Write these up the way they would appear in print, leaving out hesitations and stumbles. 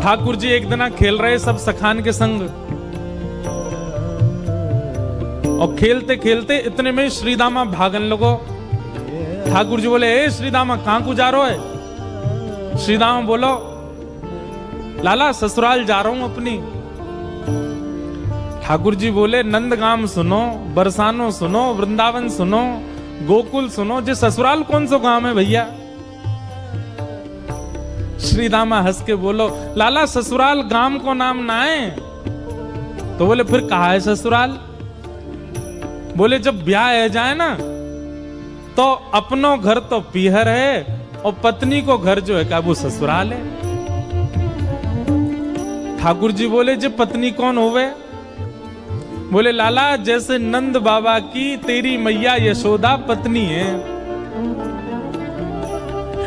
ठाकुर जी एक दिन खेल रहे सब सखान के संग, और खेलते खेलते इतने में श्रीदामा भागन लगो। ठाकुर जी बोले, ए श्रीदामा कहां को जा रहे है? श्रीदामा बोलो, लाला ससुराल जा रहा हूं अपनी। ठाकुर जी बोले, नंदगाम सुनो, बरसानो सुनो, वृंदावन सुनो, गोकुल सुनो, जे ससुराल कौन सा गांव है भैया? श्रीदामा हंस के बोलो, लाला ससुराल गांव को नाम ना है। तो बोले, फिर कहा है ससुराल? बोले, जब ब्याह है जाए ना तो अपनो घर तो पीहर है और पत्नी को घर जो है क्या वो ससुराल है। ठाकुर जी बोले, जे पत्नी कौन होवे? बोले, लाला जैसे नंद बाबा की तेरी मैया यशोदा पत्नी है,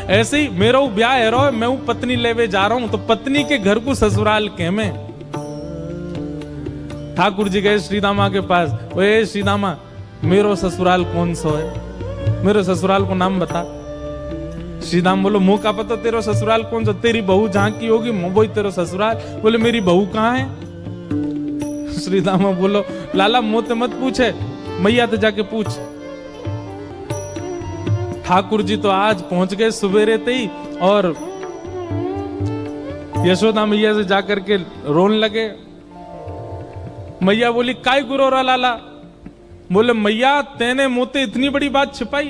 ऐसे ही मेरा ब्याह है रो, मैं पत्नी लेवे जा रहा हूं, तो पत्नी के घर को ससुराल के में। ठाकुर जी गए श्रीदामा के पास, ओए श्रीदामा मेरो ससुराल कौन सा है? मेरे ससुराल को नाम बता। श्रीदाम बोलो, मुंह का पता तेरा ससुराल कौन सा? तेरी बहू जहां की होगी वो ही तेरा ससुराल। बोले, मेरी बहू कहां है? श्रीदामा बोलो, लाला मुंह ते मत पूछे, मैया ते जाके पूछ। ठाकुर जी तो आज पहुंच गए सुबेरे ते ही, और यशोदा मैया से जाकर के रोने लगे। मैया बोली, काय गुरो रा लाला? बोले, मैया तेने मुझे इतनी बड़ी बात छिपाई।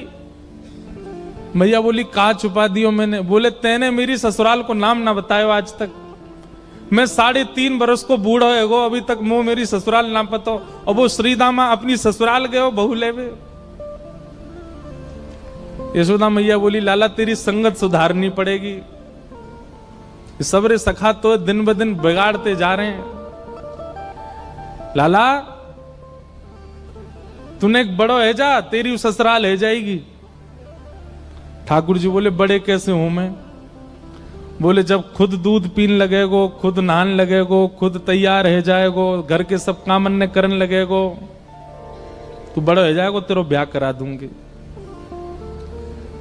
मैया बोली, कहा छुपा दियो मैंने? बोले, तेने मेरी ससुराल को नाम ना बतायो आज तक। मैं 3.5 बरस को बूढ़ा हो, अभी तक मुंह मेरी ससुराल ना पतो, और वो श्रीदामा अपनी ससुराल गए बहू लेवे। यशोदा मैया बोली, लाला तेरी संगत सुधारनी पड़ेगी, सबरे सखा तो दिन ब दिन बिगाड़ते जा रहे हैं। लाला तूने एक बड़ो है जा, तेरी ससुराल है जाएगी। ठाकुर जी बोले, बड़े कैसे हूं मैं? बोले, जब खुद दूध पीन लगेगो, खुद नहान लगेगो, खुद तैयार है जाएगो, घर के सब काम अन्य करने लगेगो, तू बड़ो है जाएगो, तेरो ब्याह करा दूंगी।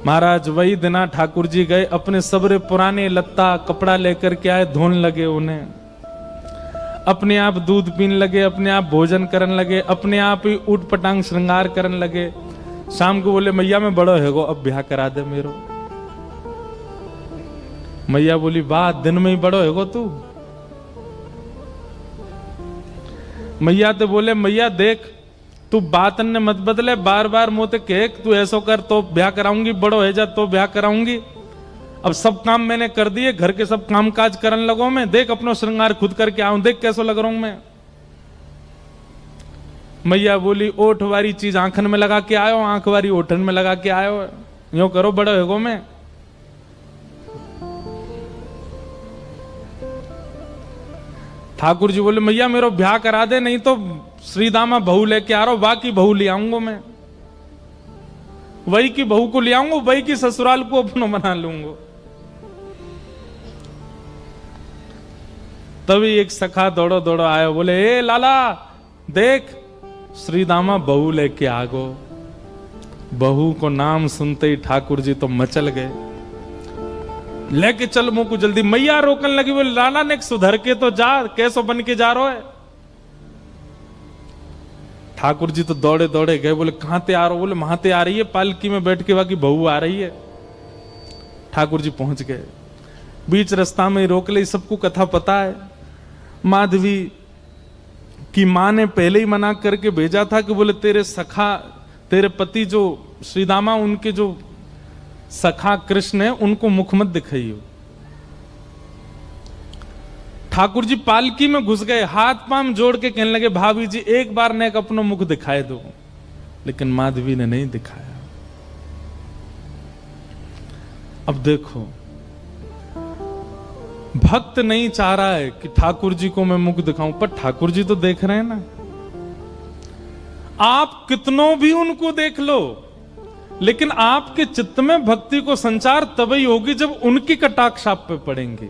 महाराज वही दिना ठाकुर जी गए, अपने सबरे पुराने लत्ता कपड़ा लेकर के आए, धोने लगे उन्हें, अपने आप दूध पीने लगे, अपने आप भोजन करने लगे, अपने आप ही ऊट पटांग श्रृंगार करने लगे। शाम को बोले, मैया मैं बड़ो है गो, अब ब्याह करा दे मेरो। मैया बोली, वाह दिन में ही बड़ो है गो तू। मैया तो बोले, मैया देख तू बात ने मत बदले, बार बार मोते कह तू ऐसो कर तो ब्याह कराऊंगी, बड़ो है जा तो ब्याह कराऊंगी। अब सब काम मैंने कर दिए, घर के सब काम काज करने लगो मैं, देख अपना श्रृंगार खुद करके आऊं, देख कैसो लग रहा हूं मैं। मैया बोली, ओठ वारी चीज आंखन में लगा के आयो, आंख वारी ओठन में लगा के आयो, यूं करो बड़ो है गो मैं। ठाकुर जी बोले, मैया मेरो ब्याह करा दे, नहीं तो श्रीदामा बहू लेके आ रहा हूं, बाकी बहू ले आऊंगा मैं, वही की बहू को ले आऊंगा, वही की ससुराल को अपना बना लूंगा। तभी एक सखा दौड़ो दौड़ो आया, बोले, ए लाला देख श्रीदामा बहू लेके आ गो। बहू को नाम सुनते ही ठाकुर जी तो मचल गए, लेके चल मुंह को जल्दी। मैया रोकने लगी, बोले, लाला ने सुधर के तो जा, कैसो बन के जा रहा है? ठाकुर जी तो दौड़े दौड़े गए, बोले, कहां ते आ रहे हो? बोले, वहां ते आ रही है, पालकी में बैठ के बाकी बहू आ रही है। ठाकुर जी पहुंच गए, बीच रास्ता में रोक ले, सबको कथा पता है। माधवी की मां ने पहले ही मना करके भेजा था कि बोले, तेरे सखा, तेरे पति जो श्रीदामा, उनके जो सखा कृष्ण है, उनको मुख मत दिखाइयो। ठाकुर जी पालकी में घुस गए, हाथ पांव जोड़ के कहने लगे, भाभी जी एक बार ने अपना मुख दिखाए दो, लेकिन माधवी ने नहीं दिखाया। अब देखो, भक्त नहीं चाह रहा है कि ठाकुर जी को मैं मुख दिखाऊं, पर ठाकुर जी तो देख रहे हैं ना। आप कितनों भी उनको देख लो, लेकिन आपके चित्त में भक्ति को संचार तभी होगी जब उनकी कटाक्ष आप पे पड़ेंगे।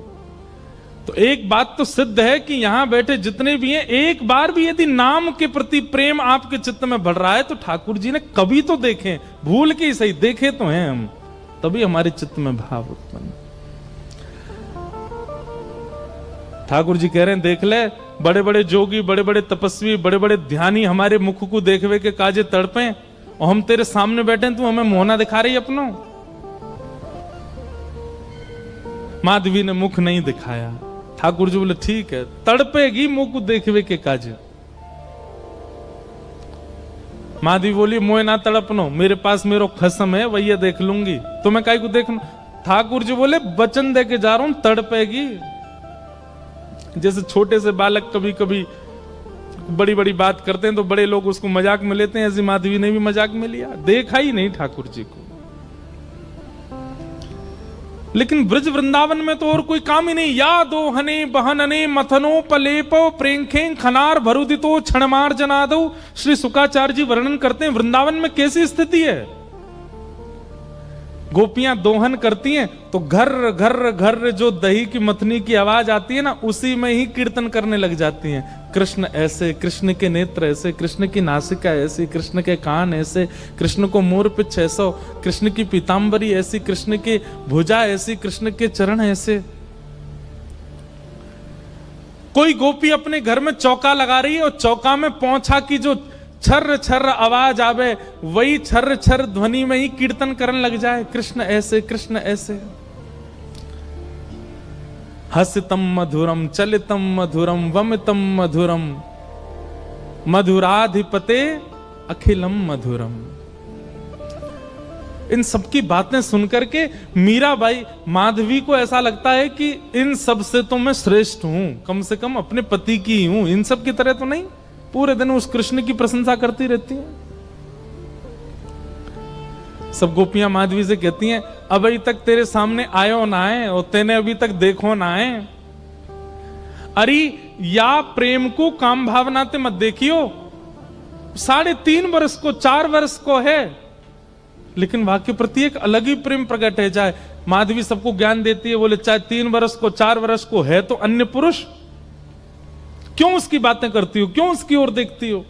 तो एक बात तो सिद्ध है कि यहां बैठे जितने भी हैं, एक बार भी यदि नाम के प्रति प्रेम आपके चित्त में बढ़ रहा है तो ठाकुर जी ने कभी तो देखें, भूल के ही सही देखे तो हैं हम, तभी हमारे चित्त में भाव उत्पन्न। ठाकुर जी कह रहे हैं देख ले, बड़े बड़े जोगी, बड़े बड़े तपस्वी, बड़े बड़े ध्यानी हमारे मुख को देखवे के काजे तड़पे, और हम तेरे सामने बैठे हैं, तू हमें मोहना दिखा रही अपनो। माधवी ने मुख नहीं दिखाया। ठाकुर जी बोले ठीक है, तड़पेगी मुख को देखवे के काजे। माधवी बोली मोए ना तड़पनो, मेरे पास मेरो खसम है, वही देख लूंगी, तुम्हें काहे को देखना। ठाकुर जी बोले वचन दे के जा रहा हूं, तड़पेगी। जैसे छोटे से बालक कभी कभी बड़ी बड़ी बात करते हैं तो बड़े लोग उसको मजाक में लेते हैं, ऐसी माधवी ने भी मजाक में लिया, देखा ही नहीं ठाकुर जी को। लेकिन ब्रज वृंदावन में तो और कोई काम ही नहीं। या दो हने बहनने मथनो पलेपो प्रेंखे खनार भरुदितो क्षणमार जनादो। श्री शुकाचार्य जी वर्णन करते हैं वृंदावन में कैसी स्थिति है। गोपियां दोहन करती हैं तो घर घर घर जो दही की मथनी की आवाज आती है ना, उसी में ही कीर्तन करने लग जाती हैं। कृष्ण ऐसे, कृष्ण के नेत्र ऐसे, कृष्ण की नासिका ऐसी, कृष्ण के कान ऐसे, कृष्ण को मोर पिछ ऐसा, कृष्ण की पीतांबरी ऐसी, कृष्ण की भुजा ऐसी, कृष्ण के चरण ऐसे। कोई गोपी अपने घर में चौका लगा रही है और चौका में पौंछा की जो छर्र छर्र आवाज आवे, वही छर्र छर्र ध्वनि में ही कीर्तन करने लग जाए, कृष्ण ऐसे, कृष्ण ऐसे। हसितम मधुरम चलितम मधुरम वमितम मधुरम मधुराधिपते अखिलम मधुरम। इन सबकी बातें सुनकर के मीराबाई, माधवी को ऐसा लगता है कि इन सब से तो मैं श्रेष्ठ हूं, कम से कम अपने पति की हूं, इन सब की तरह तो नहीं। पूरे दिन उस कृष्ण की प्रशंसा करती रहती हैं। सब गोपियां माधवी से कहती हैं अभी तक तेरे सामने आयो ना आए और तेने अभी तक देखो ना आए। अरे या प्रेम को काम भावना ते मत देखियो, 3.5 वर्ष को 4 वर्ष को है, लेकिन वहां के प्रति एक अलग ही प्रेम प्रकट है। चाहे माधवी सबको ज्ञान देती है, बोले चाहे 3 वर्ष को 4 वर्ष को है तो अन्य पुरुष, क्यों उसकी बातें करती हो, क्यों उसकी ओर देखती हो।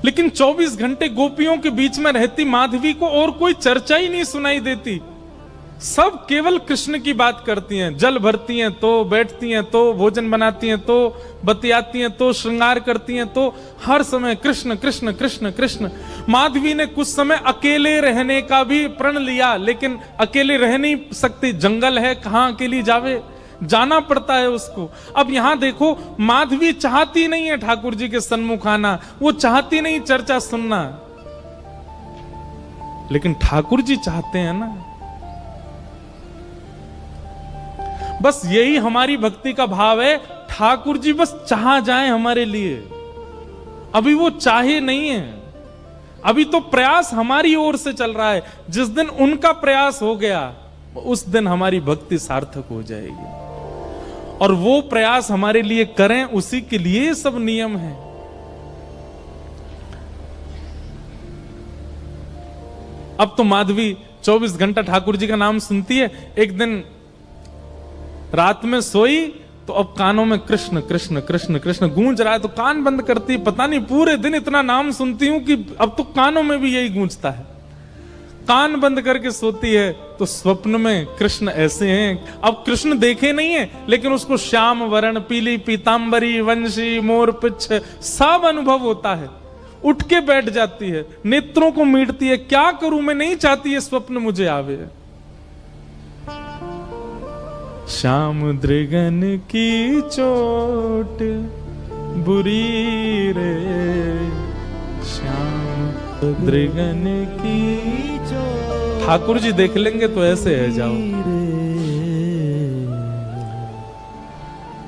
लेकिन 24 घंटे गोपियों के बीच में रहती माधवी को और कोई चर्चा ही नहीं सुनाई देती। सब केवल कृष्ण की बात करती हैं, जल भरती हैं तो बैठती हैं तो भोजन बनाती हैं तो बतियाती हैं तो श्रृंगार करती हैं, तो हर समय कृष्ण कृष्ण कृष्ण कृष्ण। माधवी ने कुछ समय अकेले रहने का भी प्रण लिया, लेकिन अकेले रह नहीं सकती, जंगल है, कहां अकेली जावे, जाना पड़ता है उसको। अब यहां देखो, माधवी चाहती नहीं है ठाकुर जी के सन्मुख आना, वो चाहती नहीं चर्चा सुनना, लेकिन ठाकुर जी चाहते हैं ना। बस यही हमारी भक्ति का भाव है, ठाकुर जी बस चाह जाए हमारे लिए। अभी वो चाहे नहीं है, अभी तो प्रयास हमारी ओर से चल रहा है। जिस दिन उनका प्रयास हो गया, उस दिन हमारी भक्ति सार्थक हो जाएगी। और वो प्रयास हमारे लिए करें, उसी के लिए सब नियम है। अब तो माधवी 24 घंटा ठाकुर जी का नाम सुनती है। एक दिन रात में सोई तो अब कानों में कृष्ण कृष्ण कृष्ण कृष्ण गूंज रहा है, तो कान बंद करती, पता नहीं पूरे दिन इतना नाम सुनती हूं कि अब तो कानों में भी यही गूंजता है। कान बंद करके सोती है तो स्वप्न में कृष्ण ऐसे हैं। अब कृष्ण देखे नहीं है, लेकिन उसको श्याम वर्ण, पीली पीतांबरी, वंशी, मोर पिछ सब अनुभव होता है। उठ के बैठ जाती है, नेत्रों को मीटती है, क्या करूं मैं, नहीं चाहती है स्वप्न मुझे आवे। श्याम दृगन की चोट बुरी रे, श्याम दृगन की चोट। ठाकुर जी देख लेंगे तो ऐसे है जाओ।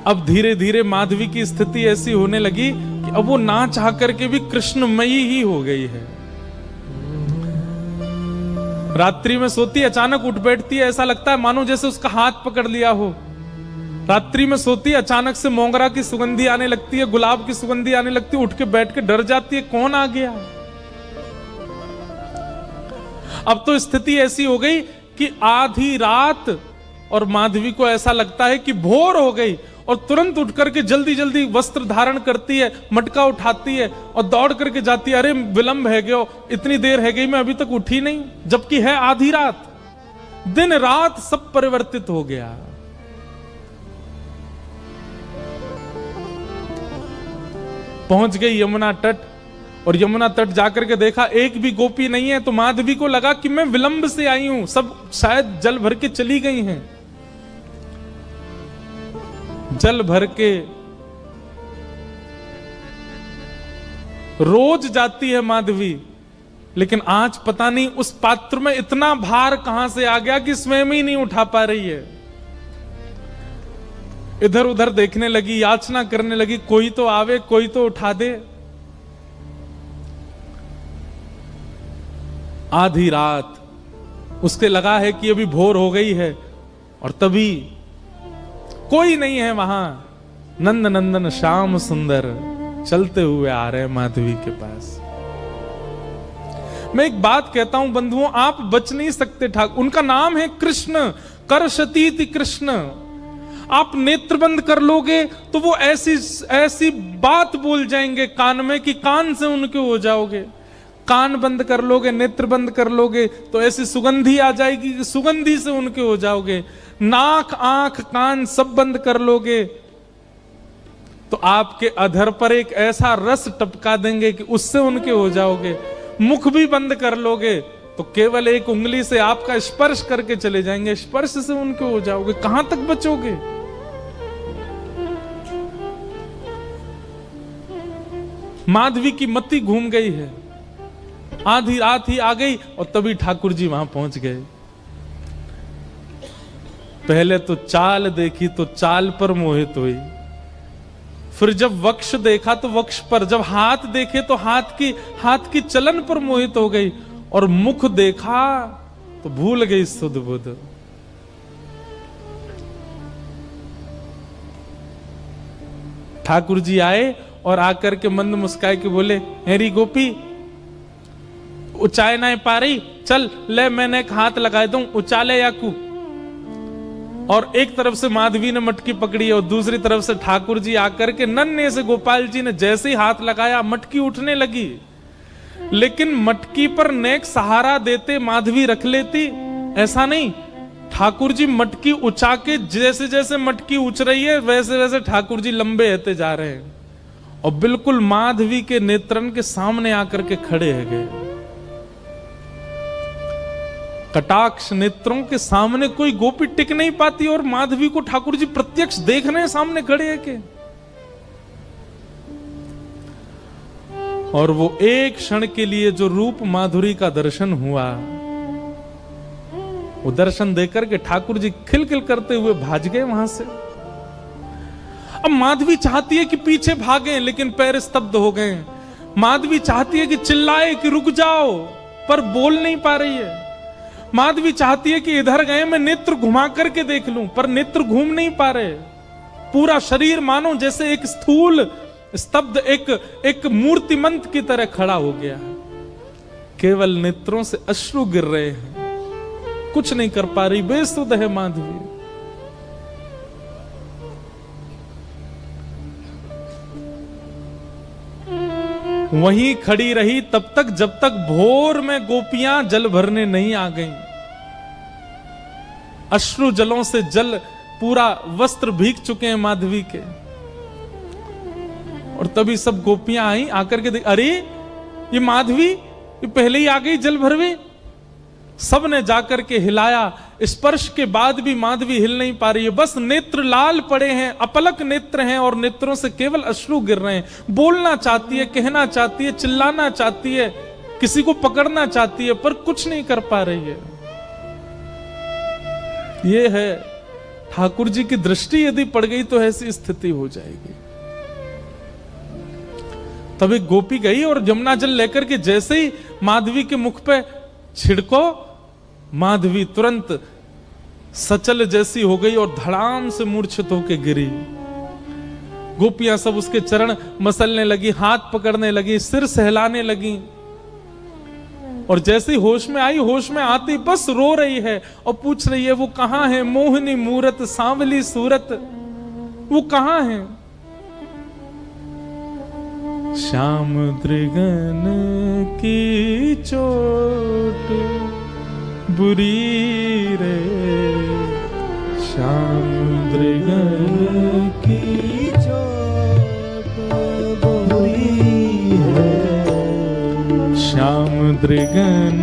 अब धीरे धीरे माधवी की स्थिति ऐसी होने लगी कि अब वो ना चाह करके भी कृष्णमयी ही हो गई है। रात्रि में सोती, अचानक उठ बैठती है, ऐसा लगता है मानो जैसे उसका हाथ पकड़ लिया हो। रात्रि में सोती, अचानक से मोगरा की सुगंधी आने लगती है, गुलाब की सुगंधी आने लगती है, उठ के बैठ के डर जाती है, कौन आ गया। अब तो स्थिति ऐसी हो गई कि आधी रात और माधवी को ऐसा लगता है कि भोर हो गई और तुरंत उठ करके जल्दी जल्दी वस्त्र धारण करती है, मटका उठाती है और दौड़ करके जाती है। अरे विलंब है गयो, इतनी देर है गई, मैं अभी तक उठी नहीं, जबकि है आधी रात। दिन रात सब परिवर्तित हो गया। पहुंच गई यमुना तट और यमुना तट जाकर के देखा एक भी गोपी नहीं है। तो माधवी को लगा कि मैं विलंब से आई हूं, सब शायद जल भर के चली गई हैं। जल भर के रोज जाती है माधवी, लेकिन आज पता नहीं उस पात्र में इतना भार कहां से आ गया कि स्वयं ही नहीं उठा पा रही है। इधर उधर देखने लगी, याचना करने लगी, कोई तो आवे, कोई तो उठा दे। आधी रात उसके लगा है कि अभी भोर हो गई है और तभी कोई नहीं है वहां। नंद नंदन श्याम सुंदर चलते हुए आ रहे हैं माधवी के पास। मैं एक बात कहता हूं बंधुओं, आप बच नहीं सकते ठाकुर। उनका नाम है कृष्ण, करशतीति कृष्ण। आप नेत्र बंद कर लोगे तो वो ऐसी बात बोल जाएंगे कान में कि कान से उनके हो जाओगे। कान बंद कर लोगे, नेत्र बंद कर लोगे तो ऐसी सुगंधी आ जाएगी कि सुगंधी से उनके हो जाओगे। नाक, आंख, कान सब बंद कर लोगे तो आपके अधर पर एक ऐसा रस टपका देंगे कि उससे उनके हो जाओगे। मुख भी बंद कर लोगे तो केवल एक उंगली से आपका स्पर्श करके चले जाएंगे, स्पर्श से उनके हो जाओगे। कहां तक बचोगे? माधवी की मति घूम गई है। आधी रात ही आ गई और तभी ठाकुर जी वहां पहुंच गए। पहले तो चाल देखी तो चाल पर मोहित हुई, फिर जब वक्ष देखा तो वक्ष पर, जब हाथ देखे तो हाथ की चलन पर मोहित हो गई और मुख देखा तो भूल गई सुध बुध। ठाकुर जी आए और आकर के मंद मुस्काए के बोले, हेरी गोपी उचाए ना पा रही, चल ले मैंने एक हाथ लगाए दूं, उचाले याकू। और एक तरफ से माधवी ने मटकी पकड़ी और दूसरी तरफ से ठाकुर जी आकर के नन्हे से गोपाल जी ने जैसे ही हाथ लगाया मटकी उठने लगी। लेकिन मटकी पर नेक सहारा देते माधवी रख लेती, ऐसा नहीं। ठाकुर जी मटकी उछा के जैसे जैसे मटकी उछ रही है वैसे वैसे ठाकुर जी लंबे होते जा रहे हैं और बिल्कुल माधवी के नेत्रन के सामने आकर के खड़े है गए। कटाक्ष नेत्रों के सामने कोई गोपी टिक नहीं पाती और माधवी को ठाकुर जी प्रत्यक्ष देख रहे हैं, सामने खड़े है के। और वो एक क्षण के लिए जो रूप माधुरी का दर्शन हुआ, वो दर्शन देकर के ठाकुर जी खिलखिल करते हुए भाग गए वहां से। अब माधवी चाहती है कि पीछे भागें, लेकिन पैर स्तब्ध हो गए। माधवी चाहती है कि चिल्लाए कि रुक जाओ, पर बोल नहीं पा रही है। माधवी चाहती है कि इधर गए मैं नेत्र घुमा करके देख लूं, पर नेत्र घूम नहीं पा रहे। पूरा शरीर मानो जैसे एक स्थूल स्तब्ध एक मूर्तिमंत की तरह खड़ा हो गया। केवल नेत्रों से अश्रु गिर रहे हैं, कुछ नहीं कर पा रही, बेसुध है माधवी। वहीं खड़ी रही तब तक जब तक भोर में गोपियां जल भरने नहीं आ गईं। अश्रु जलों से जल पूरा वस्त्र भीग चुके हैं माधवी के। और तभी सब गोपियां आई, आकर के देख, अरे ये माधवी ये पहले ही आ गई जल भरवे। सब ने जाकर के हिलाया, स्पर्श के बाद भी माधवी हिल नहीं पा रही है। बस नेत्र लाल पड़े हैं, अपलक नेत्र हैं और नेत्रों से केवल अश्रु गिर रहे हैं। बोलना चाहती है, कहना चाहती है, चिल्लाना चाहती है, किसी को पकड़ना चाहती है, पर कुछ नहीं कर पा रही है। ये है ठाकुर जी की दृष्टि यदि पड़ गई तो ऐसी स्थिति हो जाएगी। तब एक गोपी गई और यमुना जल लेकर के जैसे ही माधवी के मुख पे छिड़को, माधवी तुरंत सचल जैसी हो गई और धड़ाम से मूर्छित होकर गिरी। गोपियां सब उसके चरण मसलने लगी, हाथ पकड़ने लगी, सिर सहलाने लगी। और जैसे ही होश में आई, होश में आती बस रो रही है और पूछ रही है वो कहाँ है, मोहनी मूरत सांवली सूरत, वो कहाँ है। श्याम दृगन की चोट बुरी रे, श्याम दृगन की चोट बुरी है, श्याम दृगन